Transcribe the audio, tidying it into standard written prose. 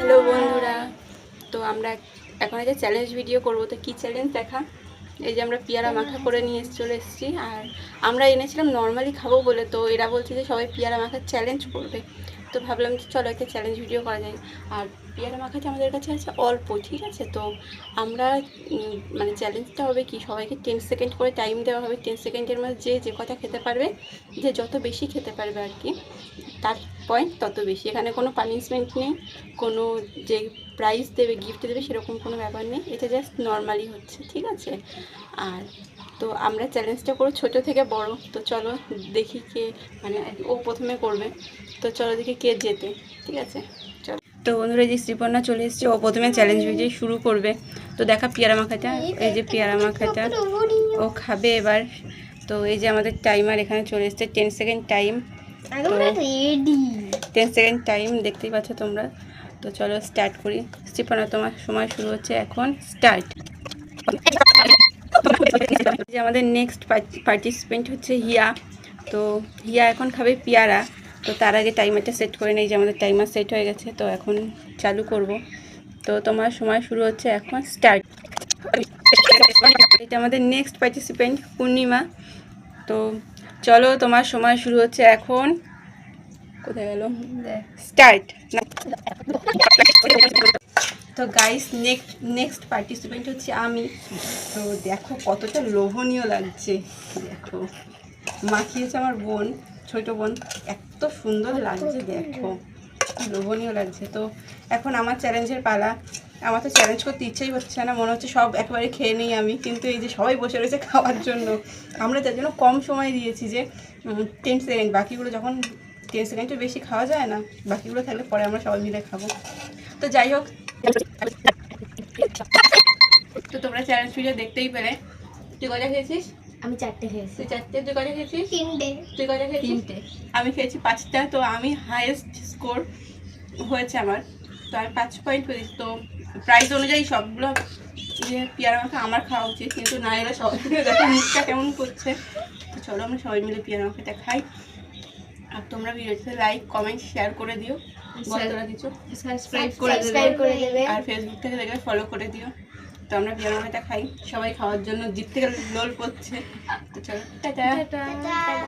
Hello বন্ধুরা, তো আমরা এখন একটা চ্যালেঞ্জ ভিডিও করব। তো কী চ্যালেঞ্জ দেখা, এই যে আমরা পেয়ারা মাখা করে নিয়ে চলে এসেছি। আর আমরা এনেছিলাম নর্মালি খাবো বলে, তো এরা বলছে যে সবাই পেয়ারা মাখার চ্যালেঞ্জ করবে। তো ভাবলাম যে চলো একটা চ্যালেঞ্জ ভিডিও করা যায়। আর পেয়ারা মাখাটা আমাদের কাছে আছে অল্প, ঠিক আছে। তো আমরা মানে চ্যালেঞ্জটা হবে কি, সবাইকে 10 সেকেন্ড করে টাইম দেওয়া হবে। 10 সেকেন্ডের মধ্যে যে কথা খেতে পারবে, যে যত বেশি খেতে পারবে আর কি, তার পয়েন্ট তত বেশি। এখানে কোনো পানিশমেন্ট নেই, কোনো যে প্রাইজ দেবে, গিফট দেবে, সেরকম কোনো ব্যাপার নেই। এটা জাস্ট নর্মালি হচ্ছে, ঠিক আছে। আর তো আমরা চ্যালেঞ্জটা করো ছোট থেকে বড়। তো চলো দেখি কে, মানে ও প্রথমে করবে। তো চলো দেখি কে জেতে, ঠিক আছে। চলো, তো বন্ধুরা যে শ্রীপর্ণা চলে এসেছে, ও প্রথমে চ্যালেঞ্জ ভিডিও শুরু করবে। তো দেখা পেয়ারা মাখাটা, এই যে পেয়ারা মাখাটা ও খাবে এবার। তো এই যে আমাদের টাইমার এখানে চলে এসেছে, 10 সেকেন্ড টাইম। তো 10 সেকেন্ড টাইম দেখতেই পাচ্ছ তোমরা। তো চলো স্টার্ট করি। শ্রীপর্ণা, তোমার সময় শুরু হচ্ছে এখন, স্টার্ট। যে আমাদের নেক্সট পার্টিসিপেন্ট হচ্ছে হিয়া। তো হিয়া এখন খাবে পেয়ারা। তো তার আগে টাইমারটা সেট করে নেই, যে আমাদের টাইমার সেট হয়ে গেছে। তো এখন চালু করব। তো তোমার সময় শুরু হচ্ছে এখন, স্টার্ট। এটা আমাদের নেক্সট পার্টিসিপেন্ট পূর্ণিমা। তো চলো তোমার সময় শুরু হচ্ছে এখন, কোথায় গেল, স্টার্ট। তো গাইস নেক্সট পার্টিসিপেন্ট হচ্ছে আমি। তো দেখো কতটা লোভনীয় লাগছে, দেখো মাখিয়েছে আমার বোন, ছোট বোন, এত সুন্দর লাগছে, দেখো লোভনীয় লাগছে। তো এখন আমার চ্যালেঞ্জের পালা। আমার তো চ্যালেঞ্জ করতে ইচ্ছেই হচ্ছে না, মনে হচ্ছে সব একেবারে খেয়ে নিই আমি। কিন্তু এই যে সবাই বসে রয়েছে খাওয়ার জন্য, আমরা তার জন্য কম সময় দিয়েছি, যে 10 সেকেন্ড। বাকিগুলো যখন 10 সেকেন্ডের বেশি খাওয়া যায় না, বাকিগুলো থাকলে পরে আমরা সবাই মিলে খাবো। তো যাই হোক, তো তোমরা চ্যালেঞ্জ ভিডিও দেখতেই পেলে। তুই কয়টা খেয়েছিস? আমি 4টে খেয়েছি। তুই 4টে। তুই কয়টা খেয়েছিস? 3টে। তুই কয়টা খেয়েছিস? 3টে। আমি খেয়েছি 5টা। তো আমি হাইয়েস্ট স্কোর হয়েছে আমার। তো আমি 5 পয়েন্ট পেয়েছি। তো প্রাইস অনুযায়ী সবগুলো যে পেয়ারা মাখা আমার খাওয়া উচিত, কিন্তু না, এরা সবাই মিলে দেখো মুখটা কেমন করছে। তো চলো আমরা সবাই মিলে পেয়ারা মাখাটা খাই। আর তোমরা ভিডিওতে লাইক, কমেন্ট, শেয়ার করে দিও। বলতোরা কিছু সাবস্ক্রাইব করে দেবে। আর ফেসবুক থেকে দেখলে ফলো করে দিও। তো আমরা পেয়ারা মাখাটা খাই, সবাই খাওয়ার জন্য জিভ থেকে লোল পড়ছে। তো চলো, টাটা।